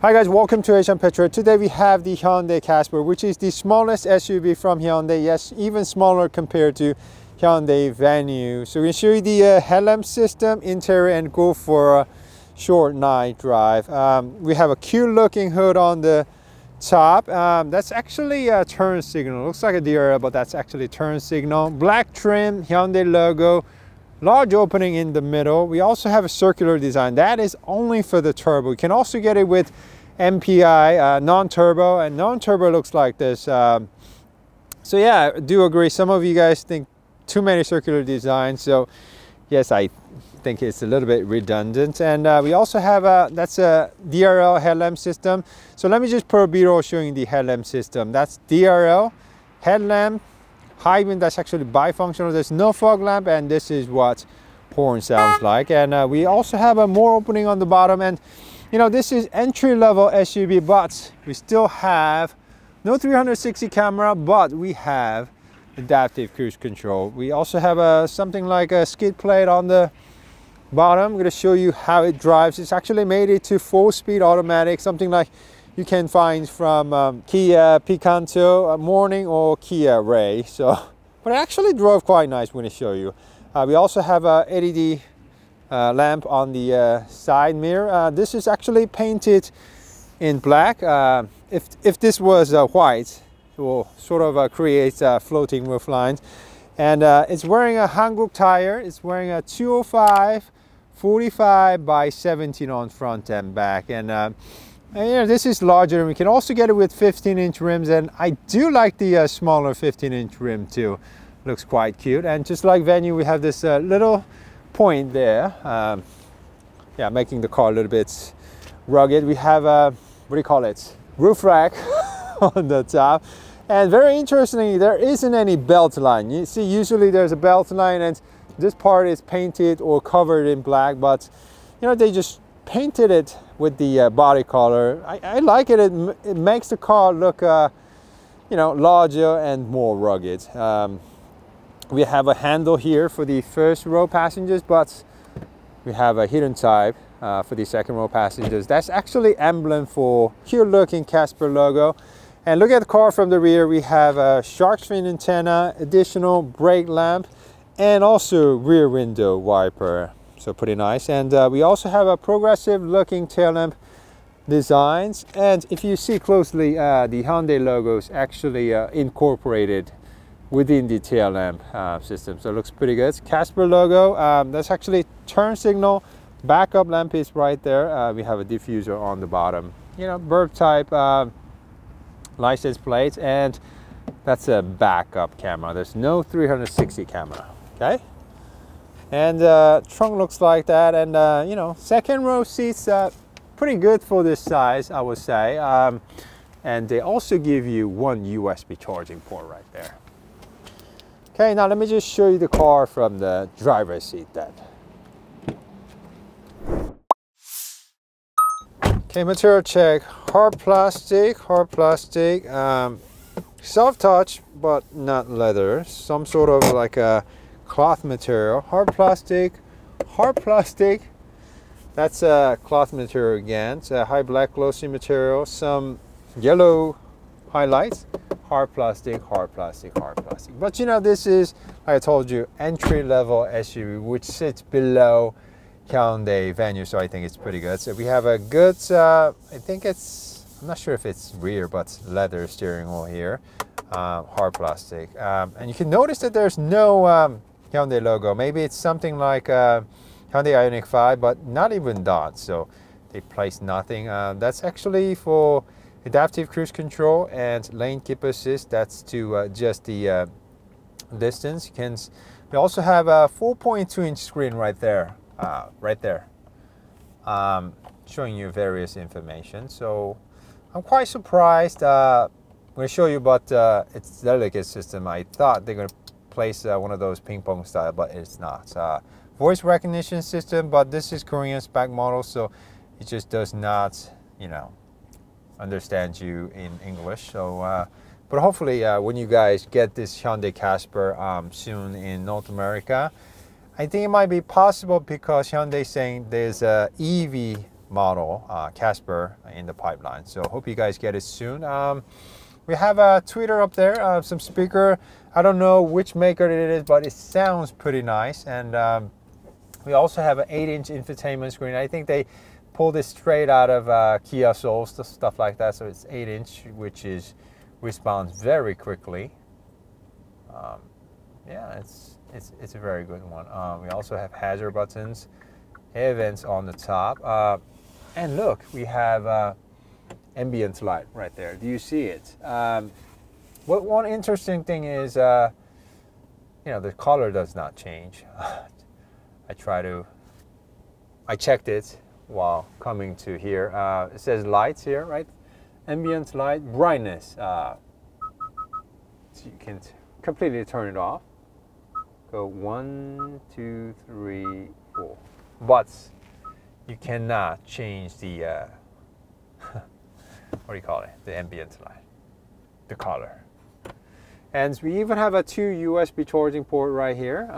Hi guys, welcome to Asian Petrol. Today we have the Hyundai Casper, which is the smallest SUV from Hyundai. Yes, even smaller compared to Hyundai Venue. So we show you the headlamp system, interior, and go for a short night drive. We have a cute looking hood on the top. That's actually a turn signal. Looks like a DRL, but that's actually turn signal. Black trim, Hyundai logo. Large opening in the middle. We also have a circular design. That is only for the turbo. You can also get it with MPI, non-turbo, and non-turbo looks like this. So yeah, I do agree. Some of you guys think too many circular designs. So yes, I think it's a little bit redundant. And we also have that's a DRL headlamp system. So let me just put a B-roll showing the headlamp system. That's DRL headlamp. High beam, that's actually bifunctional. There's no fog lamp, and this is what horn sounds like. And we also have a more opening on the bottom. And you know, this is entry-level SUV, but we still have no 360 camera, but we have adaptive cruise control. We also have something like a skid plate on the bottom. I'm going to show you how it drives. It's actually made it to 4-speed automatic, something like you can find from Kia Picanto Morning or Kia Ray. So, but it actually drove quite nice when I show you. We also have a LED lamp on the side mirror. This is actually painted in black. If this was white, it will sort of create floating roof lines. And it's wearing a Hankook tire. It's wearing a 205 45 by 17 on front and back. And you know, this is larger, and we can also get it with 15-inch rims, and I do like the smaller 15-inch rim too. Looks quite cute. And just like Venue, we have this little point there, yeah, making the car a little bit rugged. We have what do you call it, roof rack on the top. And very interestingly, there isn't any belt line. You see, usually there's a belt line, and this part is painted or covered in black, but you know, they just painted it with the body color. I like it. It makes the car look you know, larger and more rugged. We have a handle here for the first row passengers, but we have a hidden type for the second row passengers. That's actually emblem for cute looking Casper logo. And look at the car from the rear. We have a shark fin antenna, additional brake lamp, and also rear window wiper. So pretty nice. And we also have a progressive looking tail lamp designs. And if you see closely, the Hyundai logo is actually incorporated within the tail lamp system. So it looks pretty good. Casper logo, that's actually turn signal. Backup lamp is right there. We have a diffuser on the bottom. You know, burp type license plates, and that's a backup camera. There's no 360 camera, okay? And trunk looks like that. And you know, second row seats pretty good for this size, I would say. And they also give you one USB charging port right there. Okay, now let me just show you the car from the driver's seat then. Okay, material check. Hard plastic, soft touch, but not leather. Some sort of like a cloth material. Hard plastic. That's a cloth material again. It's a high black glossy material. Some yellow highlights. Hard plastic. But you know, this is, like I told you, entry-level SUV, which sits below Hyundai Venue, so I think it's pretty good. So we have a good, I think it's, I'm not sure if it's rear, but leather steering wheel here. Hard plastic. And you can notice that there's no Hyundai logo. Maybe it's something like Hyundai Ioniq 5, but not even that. So they placed nothing. That's actually for adaptive cruise control and lane keep assist. That's to adjust the distance. We also have a 4.2-inch screen right there, showing you various information. So I'm quite surprised. I'm going to show you, but it's a delicate system. I thought they're going to place one of those ping pong style, but it's not. Voice recognition system, but this is Korean spec model, so it just does not, you know, understand you in English. So but hopefully when you guys get this Hyundai Casper soon in North America, I think it might be possible, because Hyundai is saying there's a EV model, Casper, in the pipeline. So hope you guys get it soon. We have a tweeter up there, some speaker. I don't know which maker it is, but it sounds pretty nice. And we also have an 8-inch infotainment screen. I think they pulled it straight out of Kia Soul, stuff like that. So it's 8-inch, which responds very quickly. Yeah, it's a very good one. We also have hazard buttons, air vents on the top, and look, we have ambient light right there. Do you see it? One interesting thing is, you know, the color does not change. I checked it while coming to here. It says lights here, right? Ambient light, brightness. So you can completely turn it off. Go 1, 2, 3, 4. But you cannot change the what do you call it? The ambient light, the color. And we even have a 2 USB charging port right here,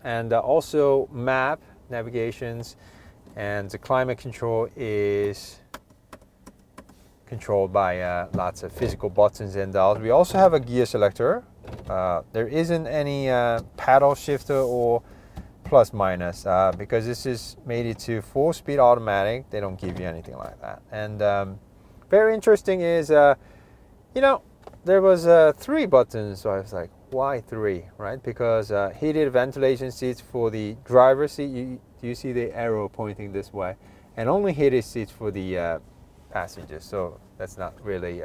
and also map, navigations, and the climate control is controlled by lots of physical buttons and dials. We also have a gear selector. There isn't any paddle shifter or plus minus because this is made it to 4-speed automatic. They don't give you anything like that. And very interesting is, you know, there was 3 buttons, so I was like, why 3, right? Because heated ventilation seats for the driver's seat. You see the arrow pointing this way, and only heated seats for the passengers. So that's not really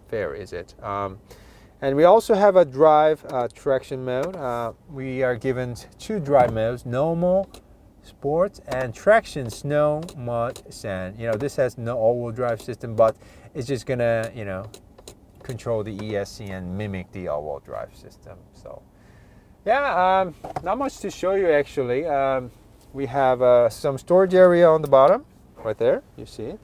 fair, is it? And we also have a drive traction mode. We are given 2 drive modes: normal, sport, and traction, snow, mud, sand. You know, this has no all-wheel drive system, but it's just gonna, you know, control the ESC and mimic the all-wheel drive system. So yeah, not much to show you actually. We have some storage area on the bottom, right there. You see it.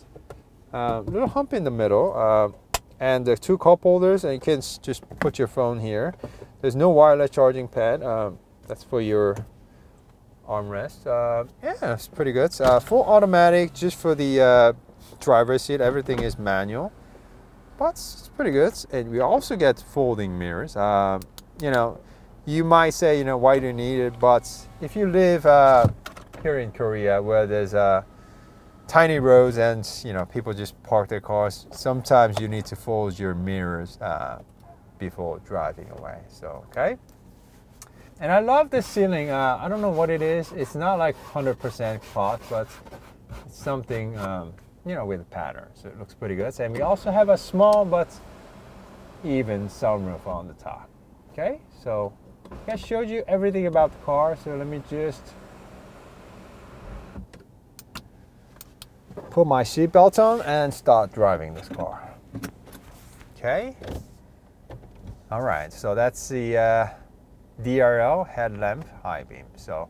Little hump in the middle. And the 2 cup holders, and you can just put your phone here. There's no wireless charging pad. That's for your armrest. Yeah, it's pretty good. Full automatic, just for the driver's seat. Everything is manual, but it's pretty good. And we also get folding mirrors. You know, you might say, you know, why do you need it? But if you live here in Korea, where there's tiny roads and, you know, people just park their cars, sometimes you need to fold your mirrors before driving away. So okay. And I love the ceiling. I don't know what it is. It's not like 100% cloth, but it's something, you know, with a pattern. So it looks pretty good. And we also have a small but even sunroof on the top. Okay, so I showed you everything about the car. So let me just put my seatbelt on and start driving this car. Okay. All right, so that's the DRL headlamp high beam. So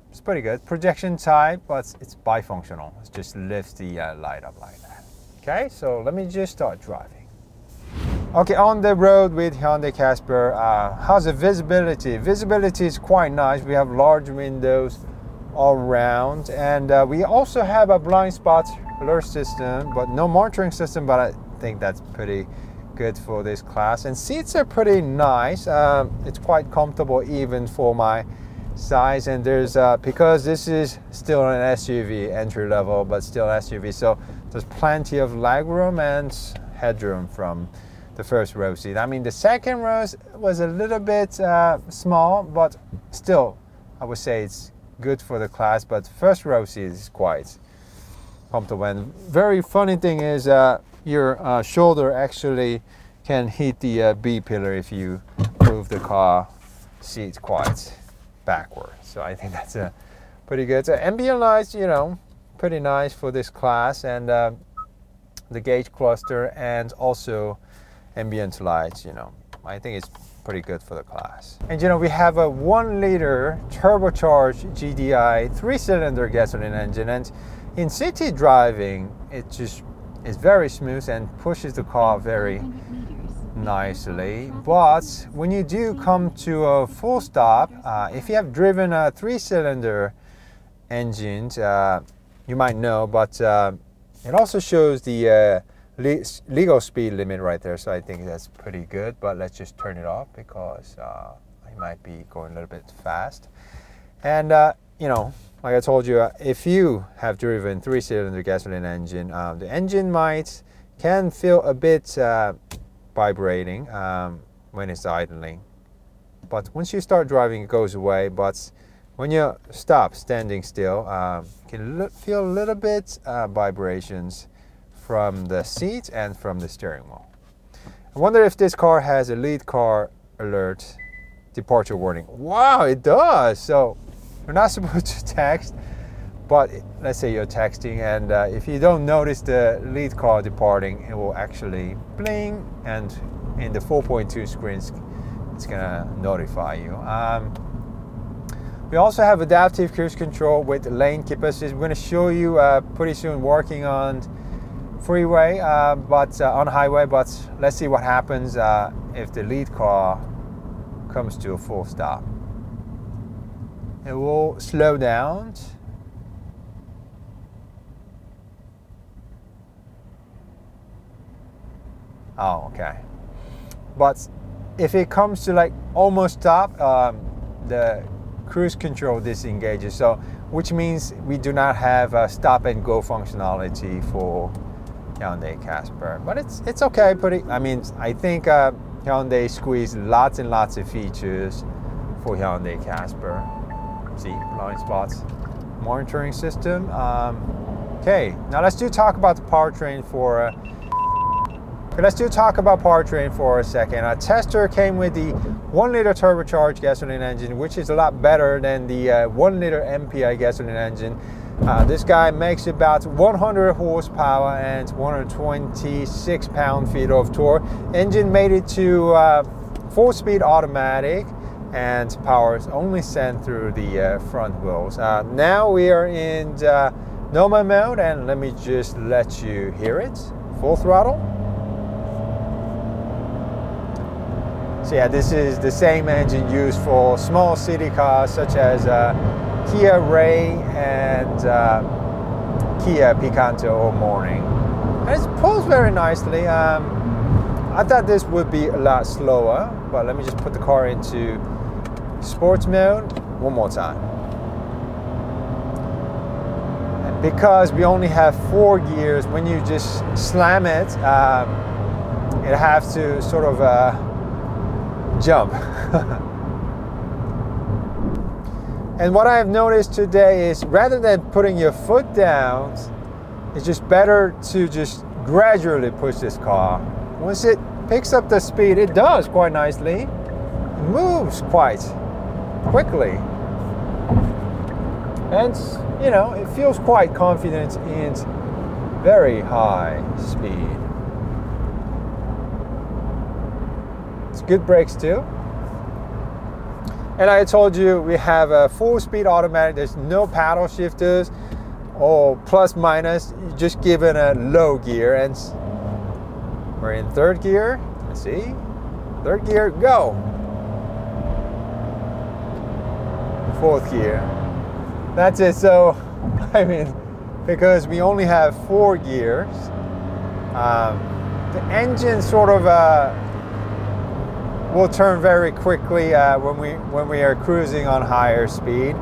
it's pretty good. Projection type, but it's bifunctional. It just lifts the light up like that. Okay, so let me just start driving. Okay, on the road with Hyundai Casper, how's the visibility? Visibility is quite nice. We have large windows all around, and we also have a blind spot alert system, but no monitoring system, but I think that's pretty good for this class. And seats are pretty nice. It's quite comfortable even for my size, and there's because this is still an SUV, entry level, but still SUV, so there's plenty of leg room and headroom from the first row seat. I mean, the second row was a little bit small, but still I would say it's good for the class. But first row seat is quite comfortable. And very funny thing is your shoulder actually can hit the B pillar if you move the car seat quite backward. So I think that's pretty good. So ambient lights, you know, pretty nice for this class, and the gauge cluster and also ambient lights, you know, I think it's pretty good for the class. And you know, we have a 1-liter turbocharged GDI 3-cylinder gasoline engine, and in city driving it just is very smooth and pushes the car very nicely. But when you do come to a full stop, if you have driven a 3-cylinder engine, you might know, but it also shows the legal speed limit right there, so I think that's pretty good. But let's just turn it off because it might be going a little bit fast. And you know, like I told you, if you have driven 3-cylinder gasoline engine, the engine can feel a bit vibrating when it's idling. But once you start driving, it goes away. But when you stop standing still, you can feel a little bit vibrations from the seat and from the steering wheel. I wonder if this car has a lead car alert departure warning. Wow, it does. So you're not supposed to text, but let's say you're texting, and if you don't notice the lead car departing, it will actually bling, and in the 4.2 screens, it's gonna notify you. We also have adaptive cruise control with lane keep assist. We're gonna show you pretty soon working on freeway, but on highway. But let's see what happens if the lead car comes to a full stop. It will slow down. Oh, okay. But if it comes to like almost stop, the cruise control disengages. So, which means we do not have a stop and go functionality for Hyundai Casper. But it's okay. I mean, I think Hyundai squeezed lots and lots of features for Hyundai Casper. See, blind spots, monitoring system. Okay, now let's talk about the powertrain for. a second. Our tester came with the 1-liter turbocharged gasoline engine, which is a lot better than the 1-liter MPI gasoline engine. This guy makes about 100 horsepower and 126 pound-feet of torque. Engine made it to 4-speed automatic, and power is only sent through the front wheels. Now we are in normal mode, and let me just let you hear it. Full throttle. So yeah, this is the same engine used for small city cars such as Kia Ray and Kia Picanto or Morning. And it pulls very nicely. I thought this would be a lot slower, but let me just put the car into sports mode one more time. And because we only have 4 gears, when you just slam it, it has to sort of jump. And what I have noticed today is rather than putting your foot down, it's just better to just gradually push this car. Once it picks up the speed, it does quite nicely. It moves quite quickly. And, you know, it feels quite confident in very high speed. It's good brakes too. And I told you we have a 4-speed automatic. There's no paddle shifters or plus minus. You just give it a low gear, and we're in 3rd gear. Let's see. 3rd gear, go. 4th gear. That's it. So, I mean, because we only have 4 gears, the engine sort of will turn very quickly when we are cruising on higher speed.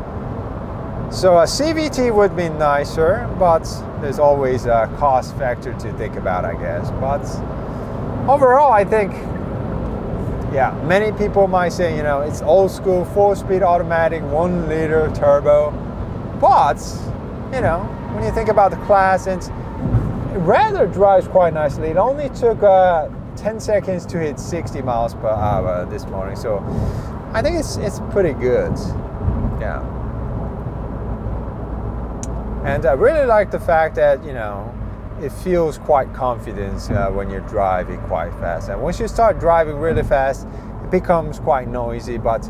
So a CVT would be nicer, but there's always a cost factor to think about, I guess. But overall, I think, yeah, many people might say, you know, it's old school 4-speed automatic, 1-liter turbo. But, you know, when you think about the class, it rather drives quite nicely. It only took 10 seconds to hit 60 miles per hour this morning, so I think it's pretty good. Yeah. And I really like the fact that, you know, it feels quite confident when you're driving quite fast. And once you start driving really fast, it becomes quite noisy, but,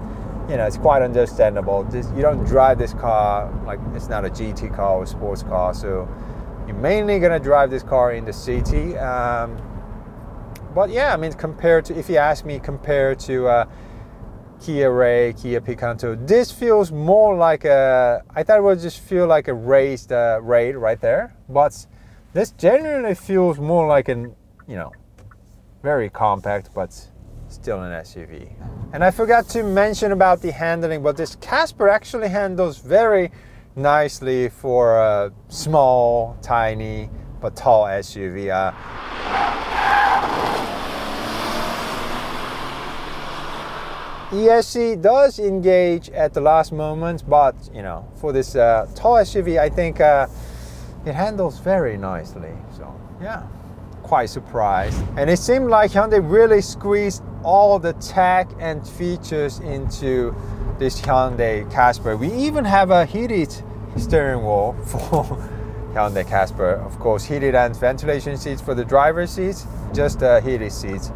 you know, it's quite understandable. You don't drive this car like it's not a GT car or sports car, so you're mainly gonna drive this car in the city. But yeah, I mean, if you ask me, compared to Kia Ray, Kia Picanto. This feels more like a, I thought it would just feel like a raised raid right there, but this generally feels more like an, you know, very compact, but still an SUV. And I forgot to mention about the handling, but this Casper actually handles very nicely for a small, tiny, but tall SUV. ESC does engage at the last moment, but you know, for this tall SUV, I think it handles very nicely. So yeah, quite surprised. And it seemed like Hyundai really squeezed all the tech and features into this Hyundai Casper. We even have a heated steering wheel for Hyundai Casper. Of course, heated and ventilation seats for the driver's seats, just heated seats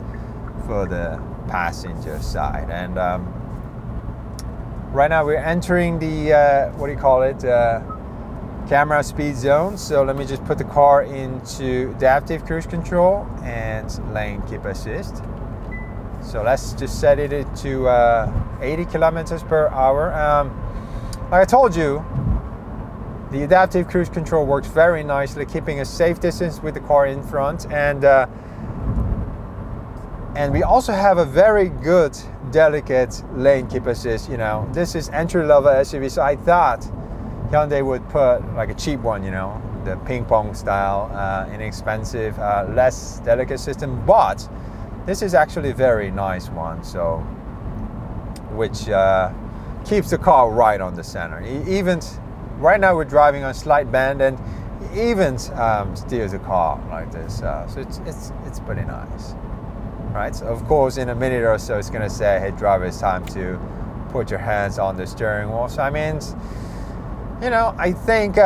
for the passenger side. And right now we're entering the what do you call it, camera speed zone. So let me just put the car into adaptive cruise control and lane keep assist. So let's just set it to 80 kilometers per hour. Like I told you, the adaptive cruise control works very nicely, keeping a safe distance with the car in front. And we also have a very good, delicate lane keep assist. You know, this is entry-level SUV, so I thought Hyundai would put like a cheap one, you know, the ping pong style, inexpensive, less delicate system. But this is actually a very nice one, so which keeps the car right on the center. Even right now we're driving on slight bend, and even steers the car like this. So it's pretty nice. Right, so of course in a minute or so it's gonna say, hey driver, it's time to put your hands on the steering wheel. So I mean, you know, I think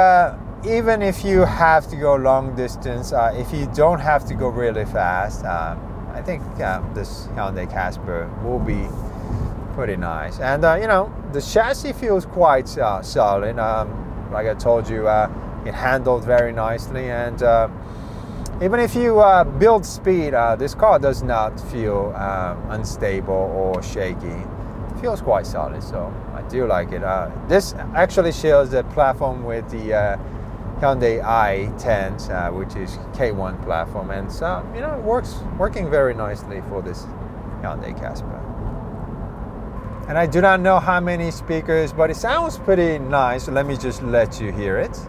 even if you have to go long distance, if you don't have to go really fast, I think this Hyundai Casper will be pretty nice. And you know, the chassis feels quite solid. Like I told you, it handled very nicely, and even if you build speed, this car does not feel unstable or shaky. It feels quite solid, so I do like it. This actually shares the platform with the Hyundai i10, which is K1 platform, and so you know, it working very nicely for this Hyundai Casper. And I do not know how many speakers, but it sounds pretty nice. So let me just let you hear it.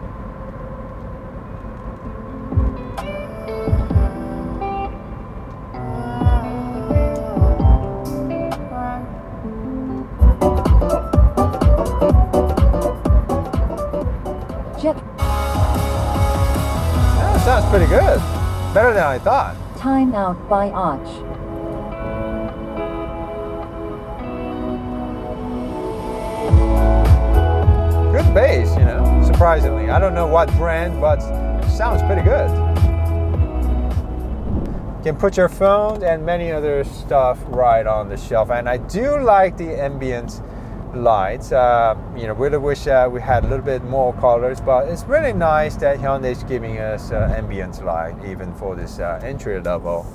Sounds pretty good. Better than I thought. Time out by Arch. Good bass, you know, surprisingly. I don't know what brand, but it sounds pretty good. You can put your phone and many other stuff right on the shelf. And I do like the ambient lights. You know, really wish we had a little bit more colors, but it's really nice that Hyundai is giving us ambient light even for this entry-level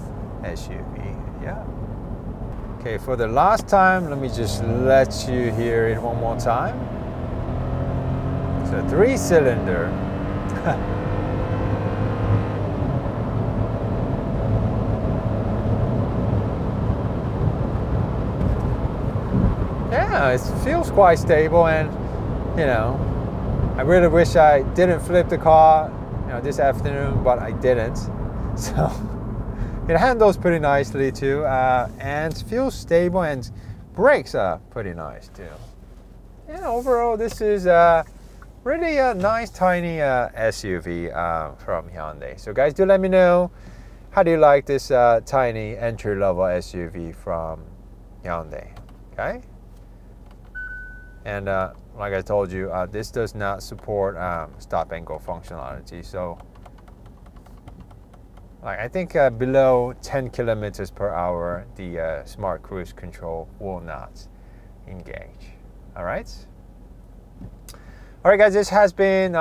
SUV. Yeah. Okay, for the last time, let me just let you hear it one more time. It's a 3-cylinder. Yeah, it feels quite stable, and you know, I really wish I didn't flip the car, you know, this afternoon, but I didn't. So it handles pretty nicely too, and feels stable, and brakes are pretty nice too. Yeah, overall this is really a nice tiny SUV from Hyundai. So guys, do let me know, how do you like this tiny entry-level SUV from Hyundai? Okay. And like I told you, this does not support stop and go functionality. So like, I think below 10 kilometers per hour, the smart cruise control will not engage. All right. All right, guys, this has been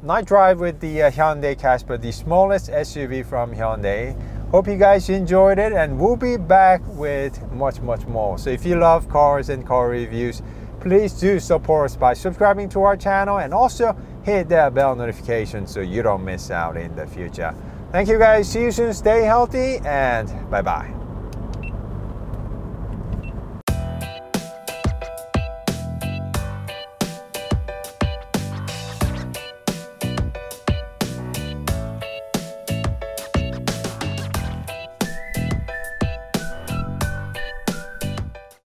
night drive with the Hyundai Casper, the smallest SUV from Hyundai. Hope you guys enjoyed it, and we'll be back with much more. So if you love cars and car reviews, please do support us by subscribing to our channel, and also hit that bell notification so you don't miss out in the future. Thank you guys. See you soon. Stay healthy, and bye bye.